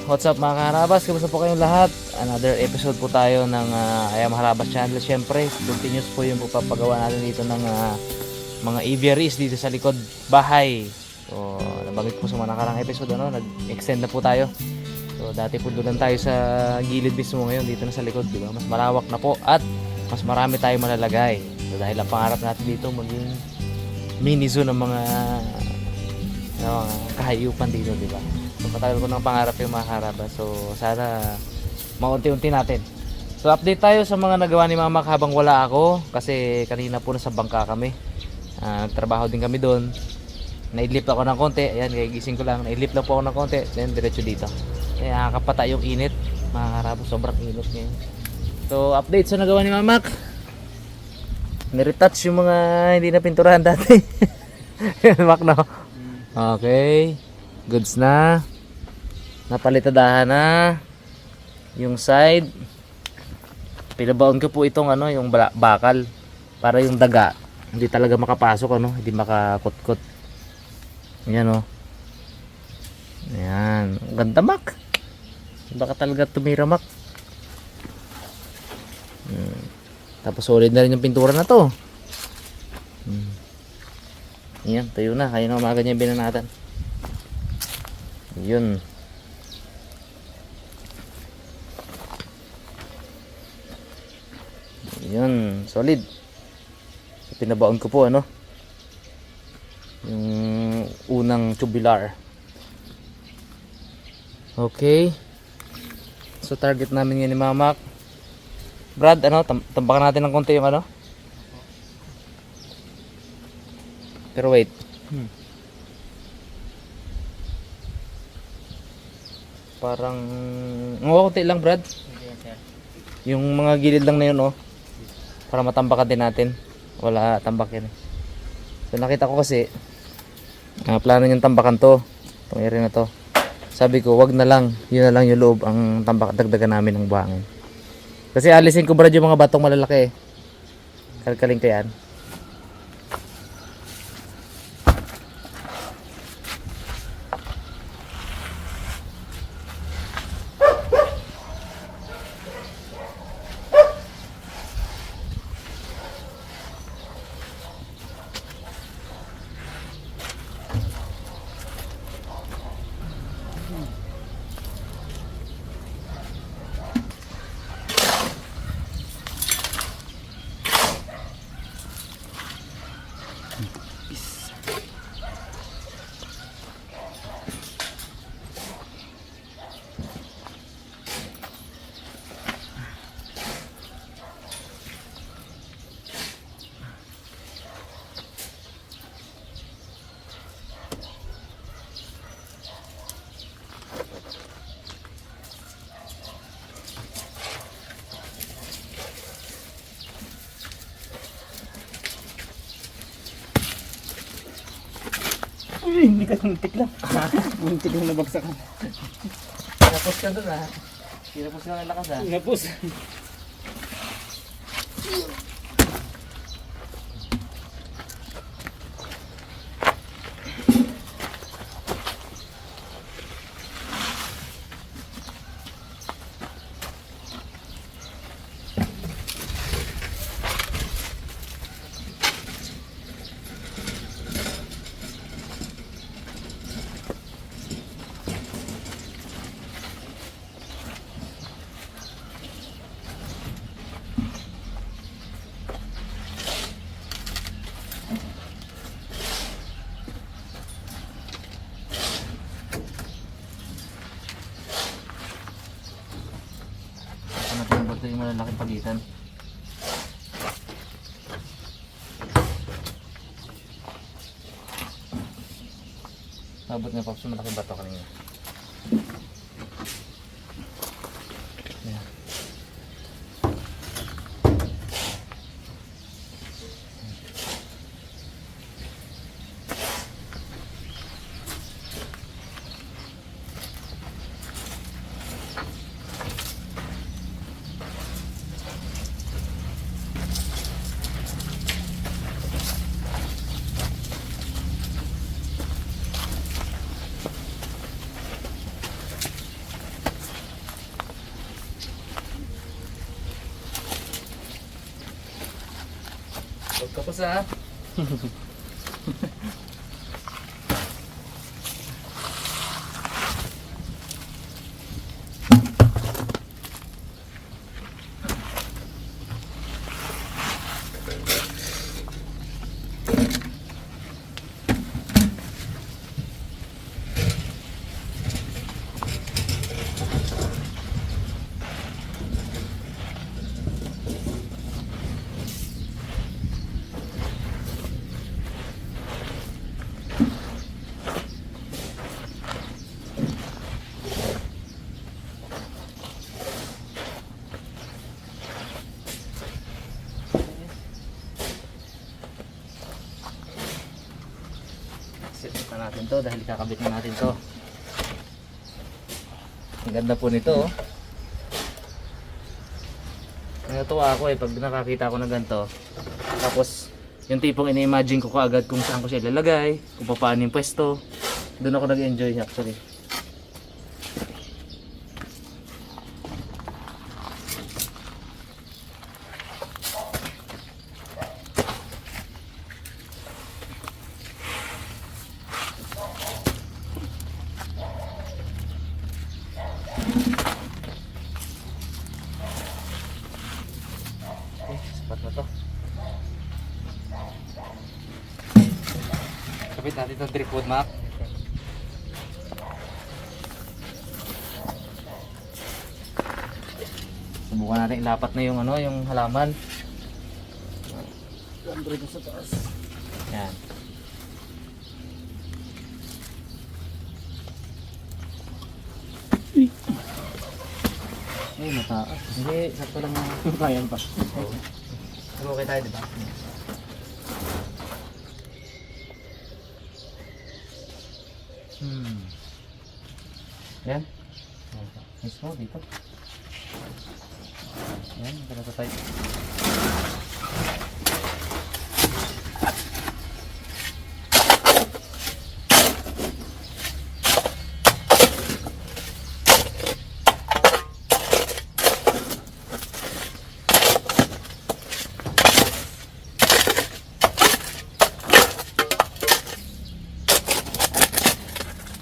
what's up mga kaharabas? Kamusta po kayong lahat? Another episode po tayo ng I Am Harabas channel. Siyempre, continuous po yung pagpapagawa natin dito ng mga aviaries dito sa likod bahay. So, nabanggit po sa mga nakarang episode, nag-extend na po tayo. So, dati po doon tayo sa gilid mismo, ngayon dito na sa likod, di ba? Mas malawak na po at mas marami tayong malalagay. So, dahil ang pangarap natin dito maging mini zoo ng mga kahayupan dito, di ba? So matagal ko ng pangarap yung mga karabas. So sana maunti-unti natin. So update tayo sa mga nagawa ni Mama habang wala ako. Kasi kanina po nasa bangka kami. Nagtrabaho din kami doon. Naidlip ako ng konti. Ayan, kaya gising ko lang. Naidlip lang po ako ng konti. Then diretso dito. Kaya nakakapata yung init. Mga karabas, sobrang init ngayon. So update sa nagawa ni Mama. Niretouch yung mga hindi na pinturahan dati. Mak, no? Okay. Goods na. Napalitadahan na yung side. Pinabaon ko po itong yung bakal para yung daga hindi talaga makapasok, hindi makakutkot. Yan, Ayan, ganda, Mak. Baka talaga tumira, Mak. Tapos solid na rin yung pintura na to. Yan, tayo na. Kaya na umaga niya yung binanatan. Yun. Yun, solid. Pinabaon ko po yung unang tubular. Okay. So target namin yun ni Mamak. Brad, tambakan natin ng konti yung Pero wait. Parang konti lang, Brad. Yung mga gilid lang na yun, para matambakan din natin. Wala tambak yan. So nakita ko kasi plano niyang tambakan to. Itong area na to. Sabi ko, wag na lang. Yun na lang yung loob ang tambak. Dagdagan namin ng buhangin. Kasi alisin ko, Brad, yung mga batong malalaki. Kalkaling ko yan. Hindi ka muntik lang. Muntik lang nabagsakan. Pinapos ka doon, Pinapos ka ng lakas, Napos. Ito yung malalaking pagitan. Abot nga pa sa malaking bato kanina. Ayan. Tapos ha. Set na natin to dahil kakabit na natin to. Ang ganda po nito oh. Natuwa ako pag nakakita ko ng ganito. Tapos yung tipong ini-imagine ko kaagad kung saan ko siya ilalagay, kung paano yung pwesto. Doon ako nag-enjoy actually. Sapat na to. Kapit natin itong tripod map. Subukan natin ilapat na yung yung halaman. Android sa taas. Yan. Ay, mataas. Hindi, sakto lang yung kayan pa. Okay tayo, diba? Yan. Nice mo dito. Yan, ganito tayo.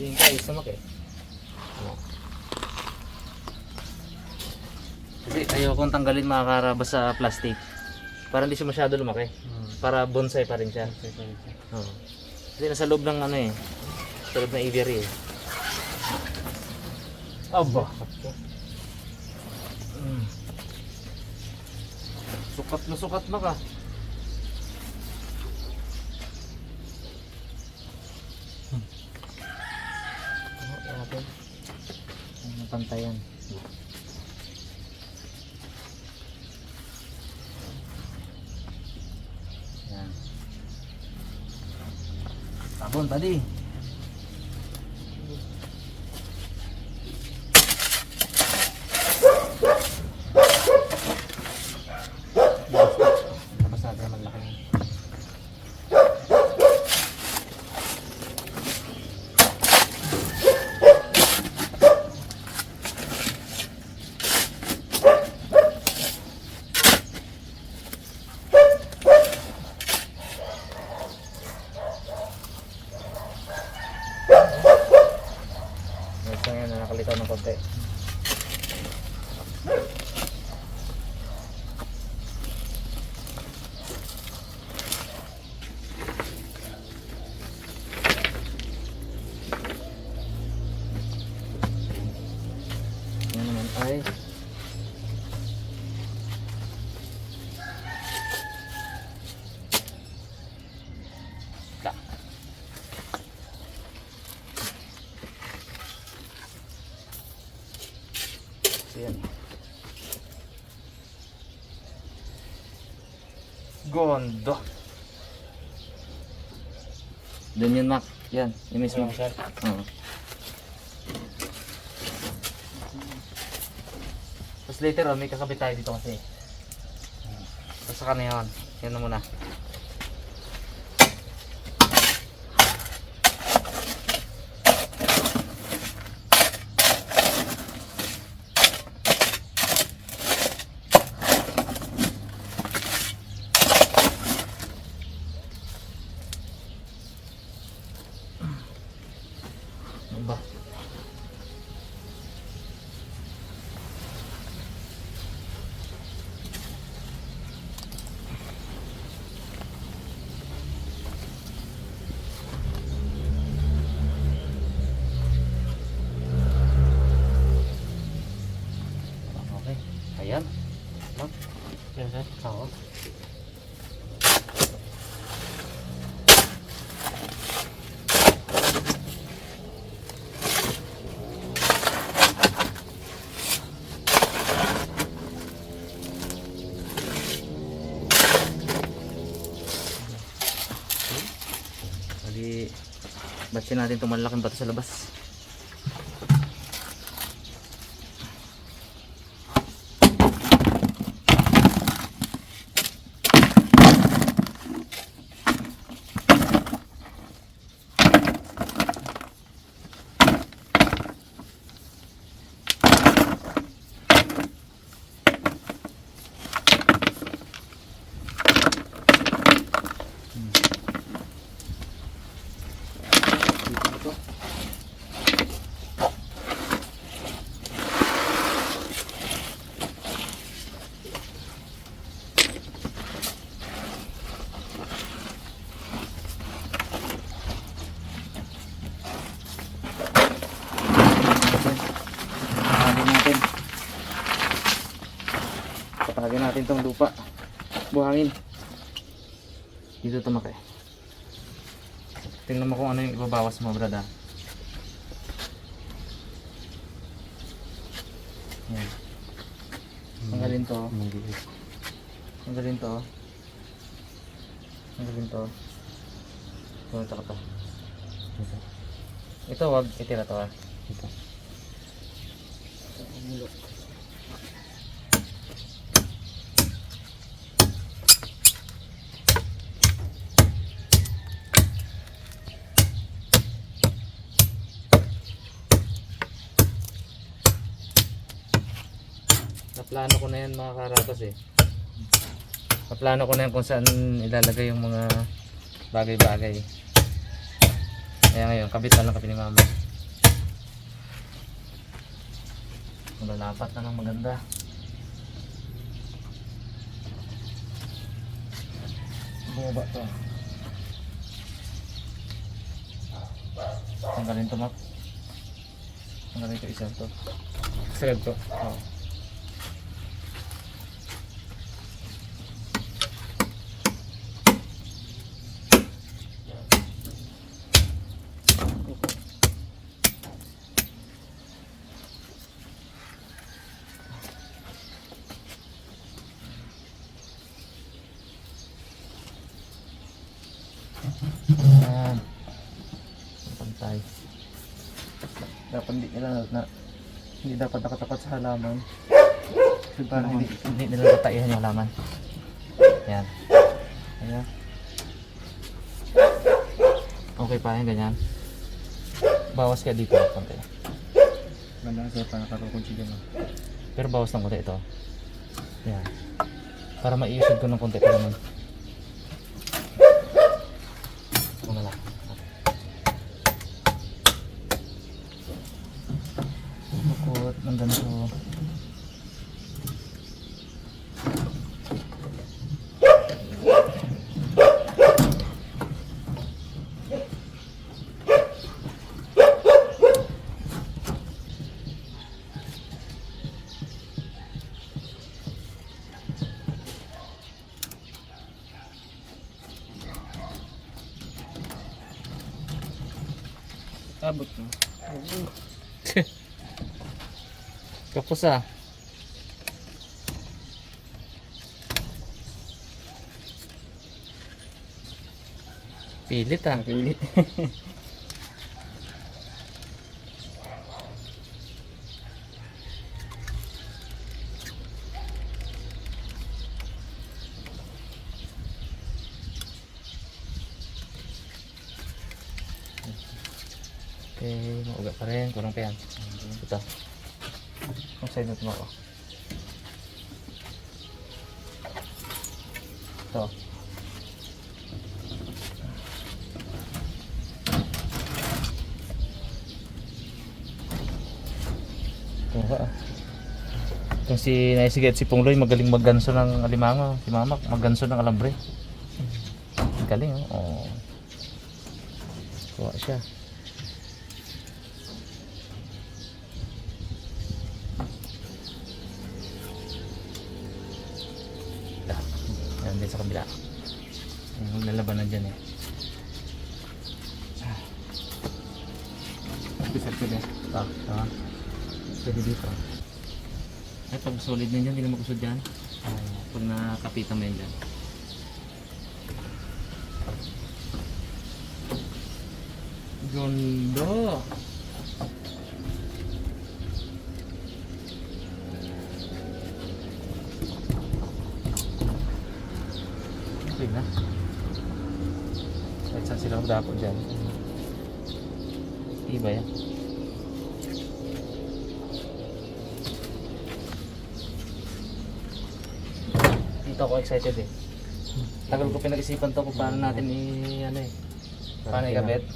Tingin ka, isamak eh. Kasi ayokong tanggalin mga karabas sa plastic. Para hindi siya masyado lumaki. Para bonsai pa rin siya. Oo. Kasi nasa loob ng sa loob ng aviary eh. Aba! Sukat na ka. Pantayan. Yan. Sabon tadi. Tapos natin malaki. Ito yan, nakalitaw ng konti. Yan naman ay yan. Gondo. Doon yun, Mac. Yan, yung mismo. Oo. Tapos later on, may kakabit tayo dito kasi. Tapos saka na yun. Yan na muna. Batsin natin itong malaking bato sa labas. Patagin natin tong lupa. Buhangin. Dito tumakay. Tingnan mo kung ano yung ibabawas mo, brad, ha. Yan. Tanggalin to. Tanggalin to. Tanggalin to. Pumunta ka to. Ito, wag itira to, ha. Ito. Naplano ko na yan mga karatas eh. Naplano ko na yan kung saan ilalagay yung mga bagay-bagay. Kaya ngayon, kabit na lang kami ni mama. Malalapat na ng maganda. Bumaba to. Tanggalin to, Mak. Tanggalin to, isa to. Sagad to. Oo. Ayan. Pantay. Dapat hindi dapat nakatapat sa halaman. Kasi Para parang hindi nila tataihan yung halaman. Ayan. Ayan. Okay pa yan, ganyan. Bawas ka dito, konti. Ganda kasi parang nakakukunsi dyan. Pero bawas ng konti ito. Ayan. Para maiusod ko ng konti pa naman. Umala. Bukot ng ganito. Abot mo. Kapos ah. Pilit ah. Pilit. Okay, mauga pa rin. Kurang pa yan. Ito. Kung side na tumako. Ito. Ito ah. Kung si Naisigat si Pungloy magaling magganso ng alimango. Si Mamak magganso ng alambre. Galing oh. Kuha siya. Yan din sa kabila. Yung lalabanan dyan eh. Bisag ko din. Pwede dito. Ay pag solid na dyan, hindi na magusod dyan. Pag nakapitan mo yan dyan. Medyo mundo. Okay na. Kahit saan sila magdapo dyan. Iba yan. Dito ako excited eh. Tagal ko pinag-isipan to kung paano natin ano eh. Paano ikabit.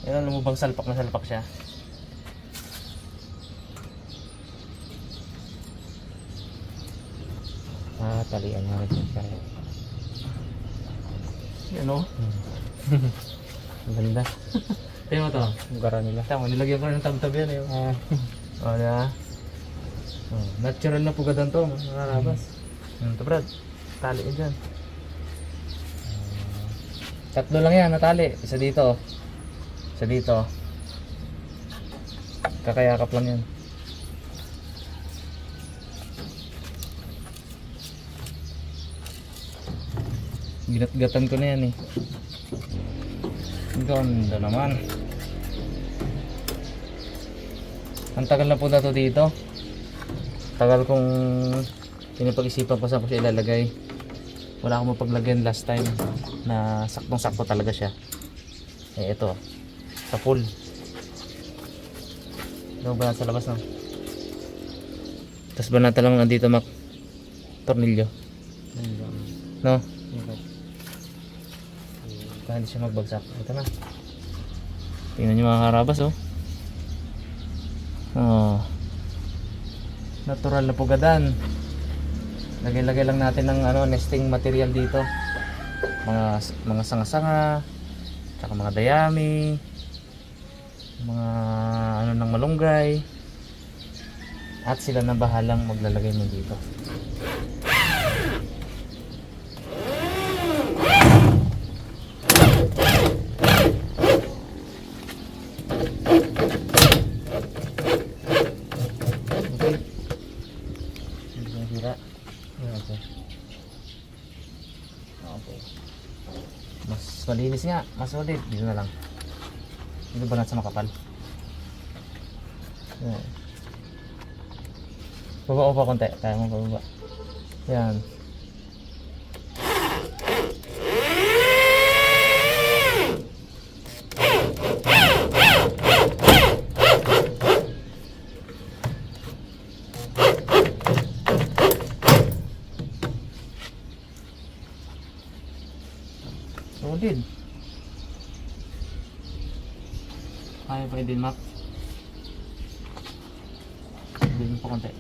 Yan, lumubang salpak na salpak siya. Talian nga rin siya. Yan o. Ang ganda. Tingnan mo to. Ang gara nila. Tama, nilagyan ko ng tab-tab yan eh. O, diba? Natural na pugadan to, makarabas. Ito Brad, tali ka dyan. Tatlo lang yan, natali. Isa dito. Isa dito. Kakayakap lang yan. Ginat-gatan ko na yan eh. Ganda naman. Ang tagal na po na to dito. Tagal kong pinapag-isipan ko saan ko siya ilalagay. Wala akong mapaglagyan last time na saktong-sakto talaga siya. Eh ito, sa full. Ano ba sa labas no? Tapos banata lang nandito mak tornilyo. No? Para hindi siya magbagsak. Ito na. Tingnan nyo mga karabas oh. Oh. Natural na pugadan. Lagay-lagay lang natin ng nesting material dito. Mga sanga-sanga, tsaka mga dayami, mga ng malunggay. At sila na bahalang maglalagay mo dito. Mas malinis nga, mas solid. Dito na lang. Dito ba sa makapal? Yan. Baba ko pa konti. Kaya mo pababa. Yan. Solid. Kaya pa din Mac. Sabihin mo pa konti.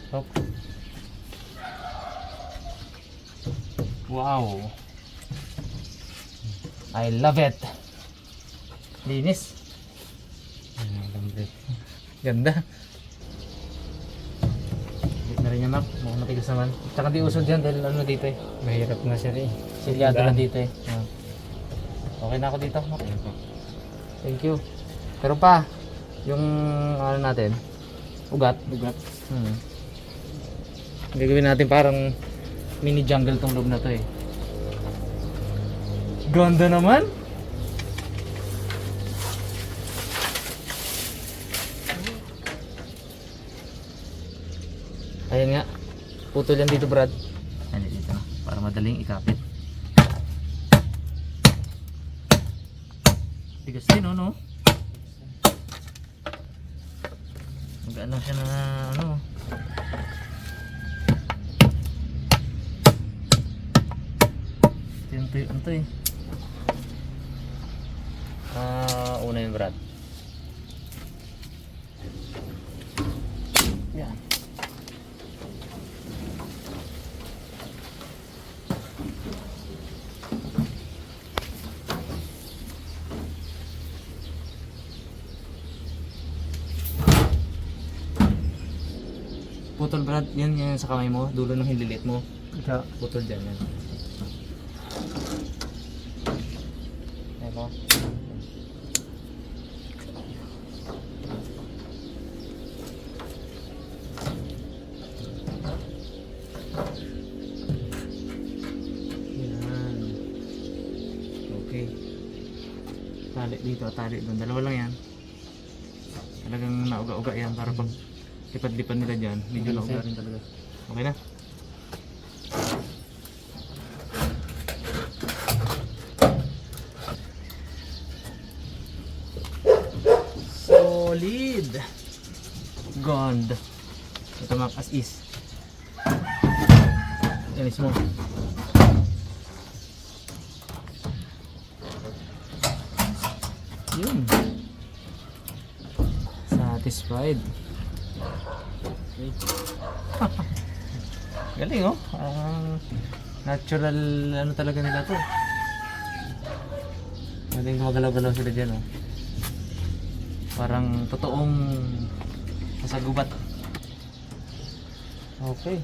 Stop. Wow. I love it. Linis. Ganda. Na rin yan Mac, mukhang matigas naman. Tsaka di usod yan dahil dito eh. Mahirap na siya rin. Silyado lang dito eh. Okay na ako dito Mac. Thank you. Pero pa, yung natin, ugat. Gagawin natin parang mini jungle tong loob na to eh. Ganda naman. Ayan nga, putol yan dito Brad. Ayan dito na, para madaling ikapit. Tigas din no? Magaan lang siya na Ito eh. Una yun Brad. Yan. Putol Brad, yan sa kamay mo, dulo ng hililit mo. Ito. Putol dyan yan. Ayan mo. Okay. Tali dito at tali doon. Dalawa lang yan. Talagang nauga-uga yan para pag lipad-lipad nila dyan. Medyo nauga rin talaga. Okay na? Solid! Gond. Ito mga as is. Yanis mo. Yun. Satisfied. Okay. Galing oh. Natural ano talaga nila to. Galing gumagalaw-galaw sila dyan oh. Parang totoong masagubat. Okay.